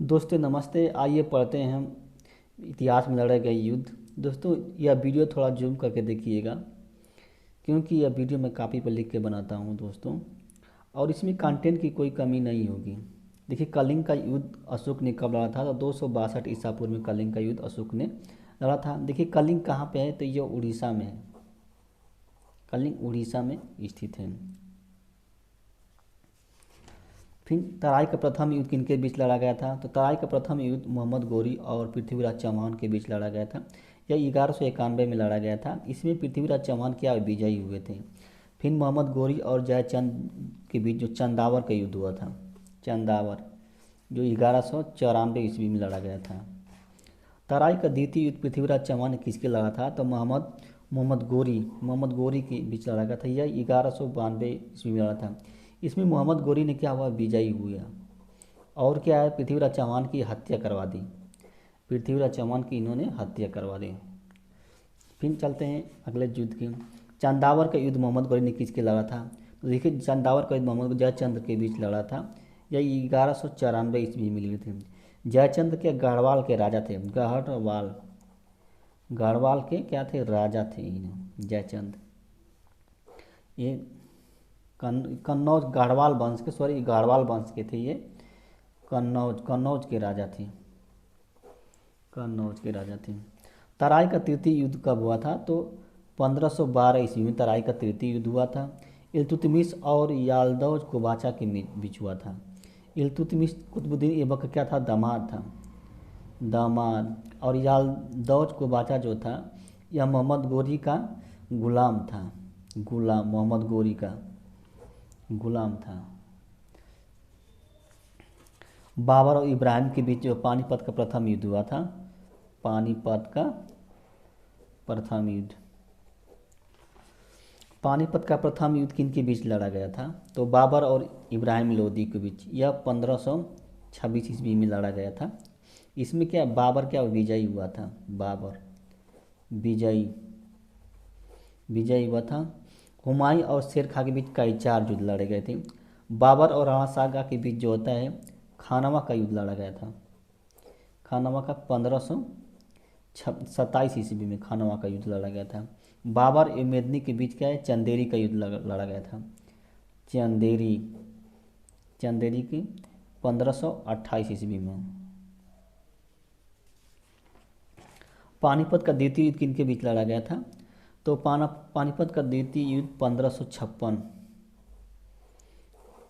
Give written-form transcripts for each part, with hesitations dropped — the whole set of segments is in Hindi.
दोस्तों नमस्ते। आइए पढ़ते हैं हम इतिहास में लड़े गए युद्ध। दोस्तों यह वीडियो थोड़ा जूम करके देखिएगा, क्योंकि यह वीडियो मैं कापी पर लिख के बनाता हूं दोस्तों, और इसमें कंटेंट की कोई कमी नहीं होगी। देखिए, कलिंग का युद्ध अशोक ने कब लड़ा था? तो 262 ईसा पूर्व में कलिंग का युद्ध अशोक ने लड़ा था। देखिए कलिंग कहाँ पे है? तो यह उड़ीसा में है। कलिंग उड़ीसा में स्थित है। फिर तराई का प्रथम युद्ध किनके बीच लड़ा गया था? तो तराई का प्रथम युद्ध मोहम्मद गोरी और पृथ्वीराज चौहान के बीच लड़ा गया था। यह 1191 में लड़ा गया था। इसमें पृथ्वीराज चौहान क्या विजयी हुए थे। फिर मोहम्मद गोरी और जयचंद के बीच जो चंदावर का युद्ध हुआ था, चंदावर, जो 1194 ईस्वी में लड़ा गया था। तराई का द्वितीय युद्ध पृथ्वीराज चौहान ने किसके लड़ा था? तो मोहम्मद गोरी के बीच लड़ा गया था। यह 1192 ईस्वी में लड़ा था। इसमें मोहम्मद गोरी ने क्या हुआ? विजयी हुआ। और क्या है? पृथ्वीराज चौहान की हत्या करवा दी। पृथ्वीराज चौहान की इन्होंने हत्या करवा दी। फिर चलते हैं अगले युद्ध की। चंदावर का युद्ध मोहम्मद गोरी ने किसके लड़ा था? तो देखिए, चंदावर का युद्ध मोहम्मद जयचंद्र के बीच लड़ा था। यह 1194 ईस्वी में लड़ी थी। जयचंद्र के गढ़वाल के राजा थे। गढ़वाल के क्या थे? राजा थे जयचंद्र। ये कन्नौज गढ़वाल वंश के, गढ़वाल वंश के थे ये। कन्नौज के राजा थे। कन्नौज के राजा थे। तराई का तृतीय युद्ध कब हुआ था? तो 1512 ईस्वी में तराई का तृतीय युद्ध हुआ था। इल्तुतमिश और यालदौज कुबाचा के बीच हुआ था। इल्तुतमिश कुतुबुद्दीन ऐबक का क्या था? दामाद था। दामाद। और यालदौज कुबाचा जो था, यह मोहम्मद गोरी का गुलाम था। गुलाम, मोहम्मद गोरी का गुलाम था। बाबर और इब्राहिम के बीच जो पानीपत का प्रथम युद्ध हुआ था, पानीपत का प्रथम युद्ध, पानीपत का प्रथम युद्ध किन के बीच लड़ा गया था? तो बाबर और इब्राहिम लोदी के बीच। यह 1526 ईस्वी में लड़ा गया था। इसमें क्या बाबर क्या विजयी हुआ था? बाबर विजयी हुआ था। हुमायूं और शेर खां के बीच कई 4 युद्ध लड़े गए थे। बाबर और राणा सागा के बीच जो होता है खानवा का युद्ध लड़ा गया था। खानवा का 1527 ईस्वी में खानवा का युद्ध लड़ा गया था। बाबर और मेदिनी के बीच क्या है? चंदेरी का युद्ध लड़ा गया था। चंदेरी की 1528 ईस्वी में। पानीपत का द्वितीय युद्ध किनके बीच लड़ा गया था? तो पानीपत का द्वितीय युद्ध 1556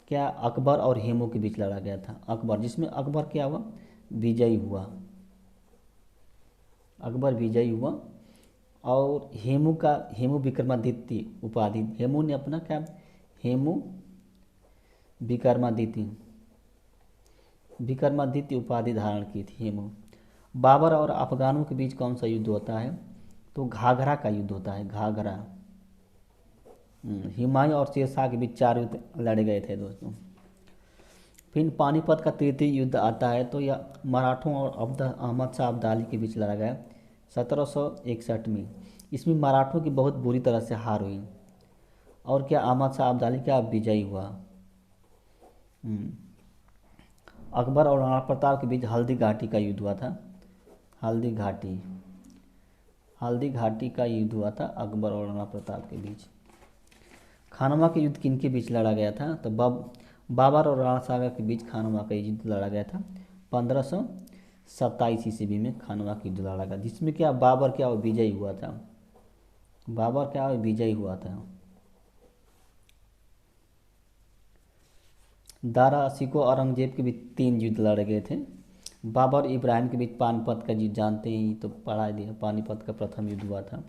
क्या अकबर और हेमू के बीच लड़ा गया था। अकबर, जिसमें अकबर क्या हुआ? विजयी हुआ। अकबर विजयी हुआ। और हेमू विक्रमादित्य उपाधि, हेमू ने अपना क्या, हेमू विक्रमादित्य उपाधि धारण की थी हेमू। बाबर और अफगानों के बीच कौन सा युद्ध होता है? तो घाघरा का युद्ध होता है। घाघरा। हुमायूं और शेरशाह के बीच 4 युद्ध लड़े गए थे दोस्तों। फिर पानीपत का तृतीय युद्ध आता है, तो यह मराठों और अहमद शाह अब्दाली के बीच लड़ा गया 1761 में। इसमें मराठों की बहुत बुरी तरह से हार हुई, और क्या अहमद शाह अब्दाली क्या विजयी हुआ। अकबर और राणा प्रताप के बीच हल्दी घाटी का युद्ध हुआ था। हल्दी घाटी का युद्ध हुआ था अकबर और राणा प्रताप के बीच। खानवा के युद्ध किन के बीच लड़ा गया था? तो बाबर और राणा सागर के बीच खानवा का युद्ध लड़ा गया था। 1527 ईस्वी में खानवा का युद्ध लड़ा गया, जिसमें क्या बाबर क्या विजयी हुआ था। बाबर क्या विजयी हुआ था। दारा सिको औरंगजेब के बीच 3 युद्ध लड़े गए थे। बाबर इब्राहिम के बीच पानीपत का युद्ध जानते ही तो पढ़ा दिया, पानीपत का प्रथम युद्ध हुआ था।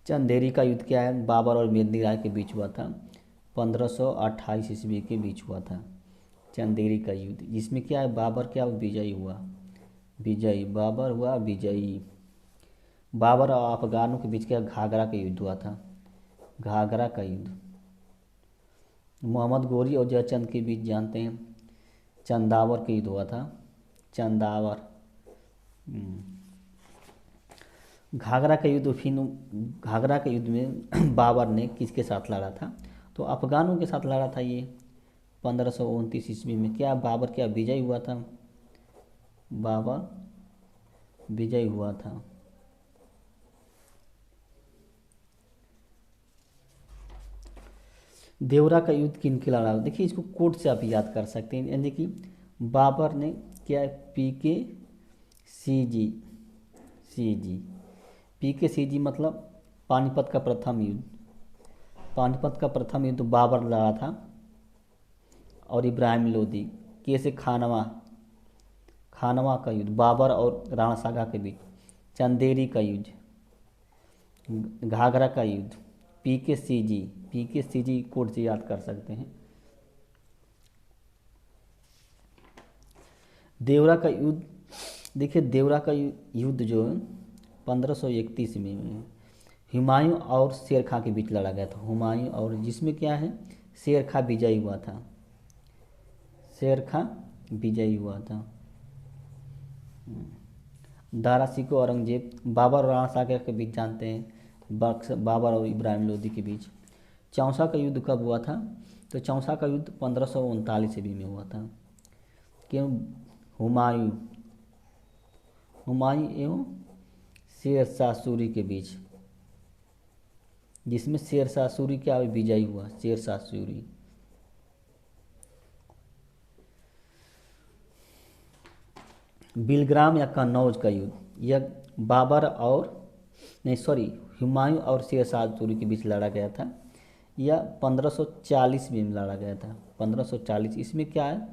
चंदेरी का युद्ध क्या है? बाबर और मेदिनी राय के बीच हुआ था। 1528 ईस्वी के बीच हुआ था चंदेरी का युद्ध, जिसमें क्या है बाबर क्या विजयी हुआ। बाबर हुआ विजयी। बाबर और अफगानों के बीच क्या घाघरा का युद्ध हुआ था। घाघरा का युद्ध। मोहम्मद गोरी और जयचंद के बीच जानते हैं चंदावर का युद्ध हुआ था। चंदावर। घाघरा का युद्ध, फिर घाघरा के युद्ध में बाबर ने किसके साथ लड़ा था? तो अफगानों के साथ लड़ा था ये 1529 ईस्वी में। क्या बाबर क्या विजयी हुआ था? बाबर विजयी हुआ था। देवरा का युद्ध किन के लड़ा? देखिए इसको कोड से आप याद कर सकते हैं, यानी कि बाबर ने क्या, पी के सी जी पी के सी जी मतलब पानीपत का प्रथम युद्ध। पानीपत का प्रथम युद्ध बाबर लड़ा था और इब्राहिम लोदी। कैसे? खानवा का युद्ध बाबर और राणा सागा के बीच। चंदेरी का युद्ध, घाघरा का युद्ध, पी के सी जी कोड से याद कर सकते हैं। देवरा का युद्ध, देखिए देवरा का युद्ध जो है 1531 में हुमायूं और शेर खां के बीच लड़ा गया था। हुमायूं और, जिसमें क्या है, शेर खां विजयी हुआ था। शेर खां विजयी हुआ था। दारा सिको औरंगजेब, बाबर और राणा सागर के बीच जानते हैं, बाबर और इब्राहिम लोदी के बीच। चौसा का युद्ध कब हुआ था? तो चौसा का युद्ध 1539 ईस्वी में हुआ था। क्यों? हुमायूं एवं शेर शाह सूरी के बीच, जिसमें शेर शाह सूरी क्या विजयी हुआ, शेर शाह सूरी। बिलग्राम या कन्नौज का युद्ध, यह बाबर और हुमायूं और शेर शाह सूरी के बीच लड़ा गया था। यह 1540 में लड़ा गया था, 1540। इसमें क्या है,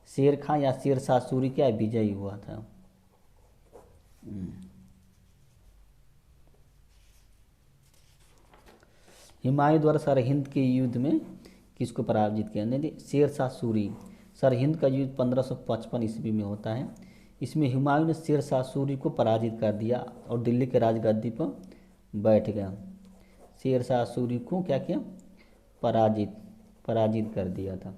शेर खां या शेर शाह सूरी क्या विजयी हुआ था। हुमायूं द्वारा सरहिंद के युद्ध में किसको पराजित किया? नहीं, शेर शाह सूरी। सरहिंद का युद्ध 1555 ईस्वी में होता है। इसमें हुमायूं ने शेर शाह सूरी को पराजित कर दिया और दिल्ली के राजगद्दी पर बैठ गया। शेर शाह सूरी को क्या किया? पराजित कर दिया था।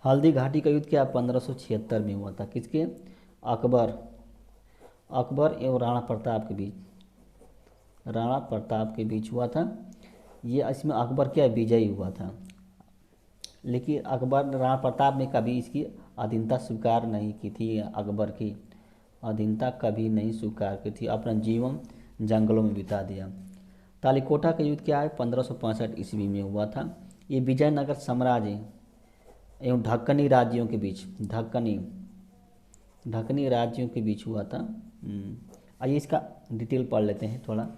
हल्दी घाटी का युद्ध क्या 1576 में हुआ था? किसके? अकबर एवं राणा प्रताप के बीच हुआ था। ये इसमें अकबर क्या विजयी हुआ था, लेकिन राणा प्रताप ने कभी इसकी अधीनता स्वीकार नहीं की थी। अकबर की अधीनता कभी नहीं स्वीकार की थी, अपना जीवन जंगलों में बिता दिया। तालीकोटा का युद्ध क्या है 1565 ईस्वी में हुआ था। ये विजयनगर साम्राज्य एवं ढक्कनी राज्यों के बीच, ढक्कनी राज्यों के बीच हुआ था। आइए इसका डिटेल पढ़ लेते हैं थोड़ा।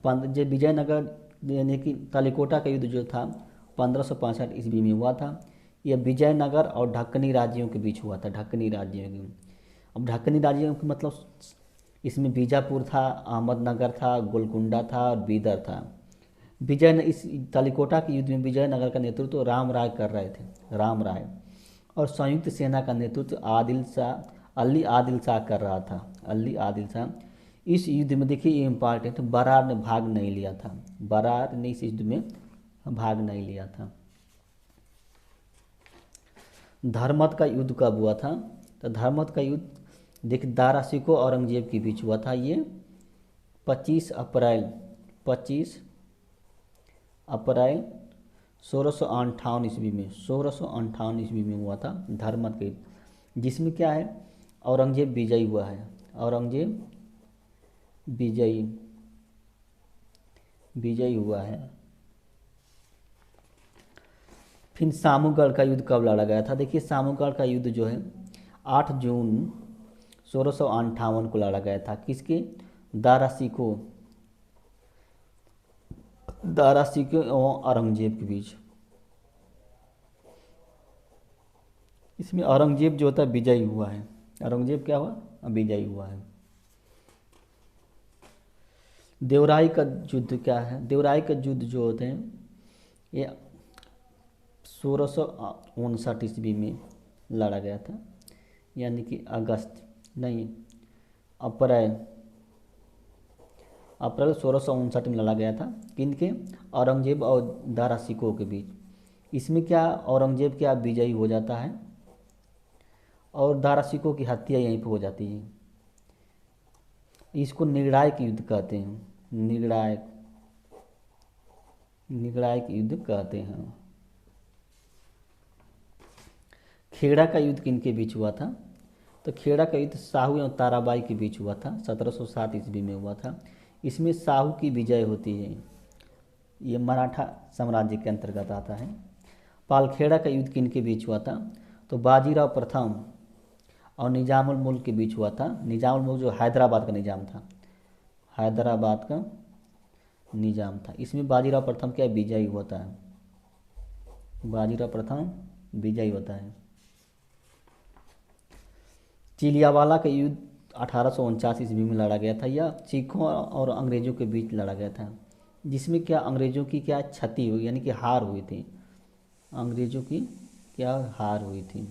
जो विजयनगर यानी कि तालीकोटा का युद्ध जो था 1565 ईस्वी में हुआ था। यह विजयनगर और ढक्कनी राज्यों के बीच हुआ था। ढक्कनी राज्यों के, अब ढक्कनी राज्यों के मतलब इसमें बीजापुर था, अहमदनगर था, गोलकुंडा था और बीदर था। इस तालीकोटा के युद्ध में विजयनगर का नेतृत्व राम राय कर रहे थे, राम राय, और संयुक्त सेना का नेतृत्व अली आदिल शाह कर रहा था, अली आदिल शाह। इस युद्ध में देखिए ये इम्पॉर्टेंट, बरार ने भाग नहीं लिया था, बरार ने इस युद्ध में भाग नहीं लिया था। धर्मत का युद्ध कब हुआ था? तो धर्मत का युद्ध देखिए दारा सिको औरंगजेब के बीच हुआ था। ये 25 अप्रैल 1658 ईस्वी में, 1658 ईस्वी में हुआ था धर्मत के युद्ध, जिसमें क्या है औरंगजेब विजयी हुआ है। औरंगजेब विजयी हुआ है। फिर सामूगढ़ का युद्ध कब लड़ा गया था? देखिए सामूगढ़ का युद्ध जो है 8 जून 1658 को लड़ा गया था। किसके? दारा सिको एवं औरंगजेब के बीच। इसमें औरंगजेब जो होता है विजयी हुआ है। औरंगजेब क्या हुआ? विजयी हुआ है। देवराई का युद्ध क्या है? देवराई का युद्ध जो होते हैं ये 1659 ईस्वी में लड़ा गया था, यानी कि अप्रैल 1659 में लड़ा गया था। किनके? औरंगजेब और दारा सिको के बीच। इसमें क्या औरंगजेब क्या विजयी हो जाता है और दारा सिको की हत्या यहीं पर हो जाती है। इसको निर्णायक युद्ध कहते हैं, निर्णायक। निर्णायक युद्ध कहते हैं। खेड़ा का युद्ध किनके बीच हुआ था? तो खेड़ा का युद्ध साहू एवं ताराबाई के बीच हुआ था, 1707 ईस्वी में हुआ था। इसमें साहू की विजय होती है। ये मराठा साम्राज्य के अंतर्गत आता है। पालखेड़ा का युद्ध किनके बीच हुआ था? तो बाजीराव प्रथम और निजामुल मुल्क के बीच हुआ था। निजामुल मुल्क जो हैदराबाद का निजाम था, हैदराबाद का निजाम था। इसमें बाजीराव प्रथम क्या विजयी होता है, बाजीराव प्रथम विजयी होता है। चिलियावाला का युद्ध 1849 ईस्वी में लड़ा गया था। यह सिखों और अंग्रेजों के बीच लड़ा गया था, जिसमें क्या अंग्रेजों की क्या क्षति हुई, यानी कि हार हुई थी। अंग्रेजों की क्या हार हुई थी।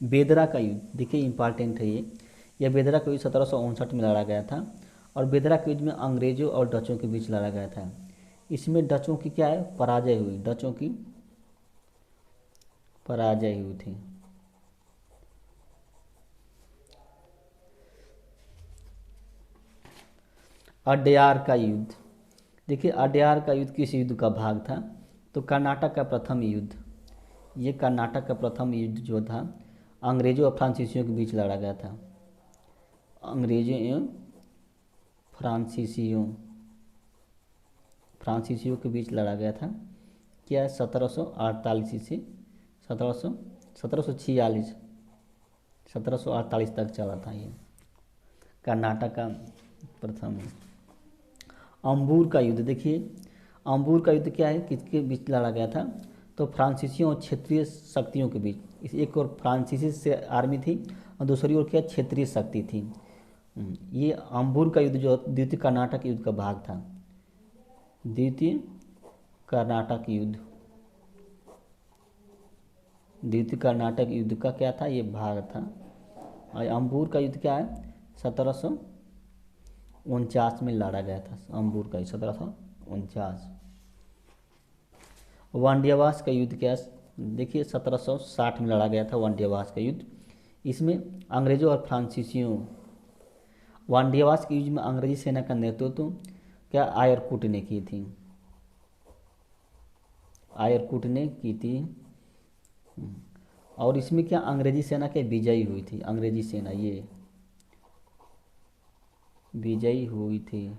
बेदरा का युद्ध देखिए इंपॉर्टेंट है ये। यह बेदरा का युद्ध 1759 में लड़ा गया था और बेदरा के युद्ध में अंग्रेजों और डचों के बीच लड़ा गया था। इसमें डचों की क्या है पराजय हुई, डचों की पराजय हुई थी। अड्यार का युद्ध देखिए, अड्यार का युद्ध किस युद्ध का भाग था? तो कर्नाटक का प्रथम युद्ध। ये कर्नाटक का प्रथम युद्ध जो था अंग्रेजों और फ्रांसीसियों के बीच लड़ा गया था। अंग्रेजों एवं फ्रांसीसियों के बीच लड़ा गया था। क्या 1748 से 1746 तक चला था ये कर्नाटक का प्रथम। अंबूर का युद्ध देखिए, अंबूर का युद्ध क्या है, किसके बीच लड़ा गया था? तो फ्रांसीसियों और क्षेत्रीय शक्तियों के बीच। एक और फ्रांसीसी से आर्मी थी और दूसरी ओर क्या क्षेत्रीय शक्ति थी। ये अंबूर का युद्ध जो द्वितीय कर्नाटक युद्ध का भाग था, द्वितीय कर्नाटक युद्ध, द्वितीय कर्नाटक युद्ध का क्या था, ये भाग था। और अंबूर का युद्ध क्या है 1749 में लड़ा गया था। अंबूर का 1749। वांडियावास का युद्ध क्या देखिए 1760 में लड़ा गया था वांडियावास का युद्ध। इसमें अंग्रेजों और फ्रांसीसियों, वांडियावास के युद्ध में अंग्रेजी सेना का नेतृत्व क्या आयरकुट ने की थी, आयरकुट ने की थी। और इसमें क्या अंग्रेजी सेना के विजयी हुई थी, अंग्रेजी सेना ये विजयी हुई थी।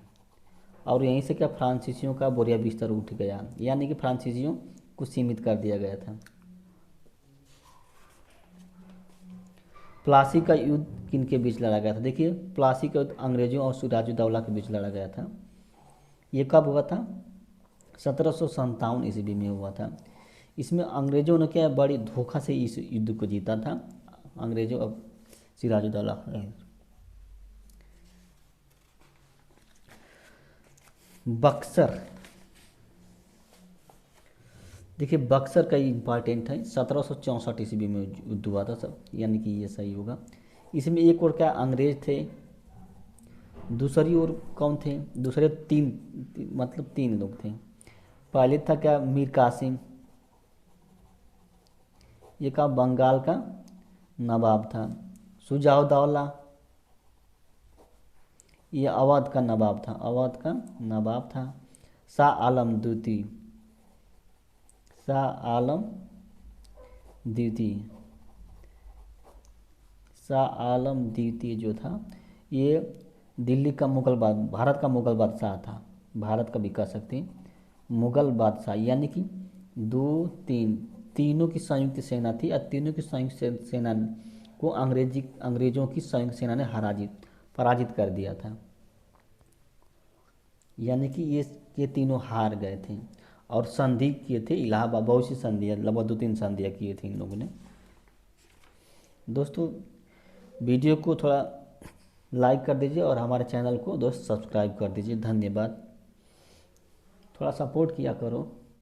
और यहीं से क्या फ्रांसीसियों का बोरिया बिस्तर उठ गया, यानी कि फ्रांसीसियों को सीमित कर दिया गया था। प्लासी का युद्ध किनके बीच लड़ा गया था? देखिए प्लासी का युद्ध अंग्रेजों और सिराजुद्दौला के बीच लड़ा गया था। ये कब हुआ था? 1757 ईस्वी में हुआ था। इसमें अंग्रेजों ने क्या बड़ी धोखा से इस युद्ध को जीता था, अंग्रेजों और सिराजुद्दौला। बक्सर देखिए, बक्सर का इम्पॉर्टेंट है, 1764 ईस्वी में युद्ध हुआ था सब, यानी कि ये सही होगा। इसमें एक और क्या अंग्रेज थे, दूसरी ओर कौन थे? दूसरे तीन लोग थे। पहले था क्या मीर कासिम, ये का बंगाल का नवाब था। शुजाउद्दौला ये अवध का नवाब था, अवध का नवाब था। शाह आलम द्वितीय, शाह आलम द्वितीय, शाह आलम द्वितीय जो था ये दिल्ली का मुगल भारत का मुगल बादशाह था, भारत का भी कह सकते हैं मुगल बादशाह। यानी कि तीनों की संयुक्त सेना थी और तीनों की संयुक्त सेना को अंग्रेजों की संयुक्त सेना ने पराजित कर दिया था। यानी कि ये तीनों हार गए थे और संधि किए थे इलाहाबाद, बहुत सी संधियाँ, लगभग 2-3 संधियाँ किए थे इन लोगों ने। दोस्तों वीडियो को थोड़ा लाइक कर दीजिए और हमारे चैनल को दोस्त सब्सक्राइब कर दीजिए। धन्यवाद, थोड़ा सपोर्ट किया करो।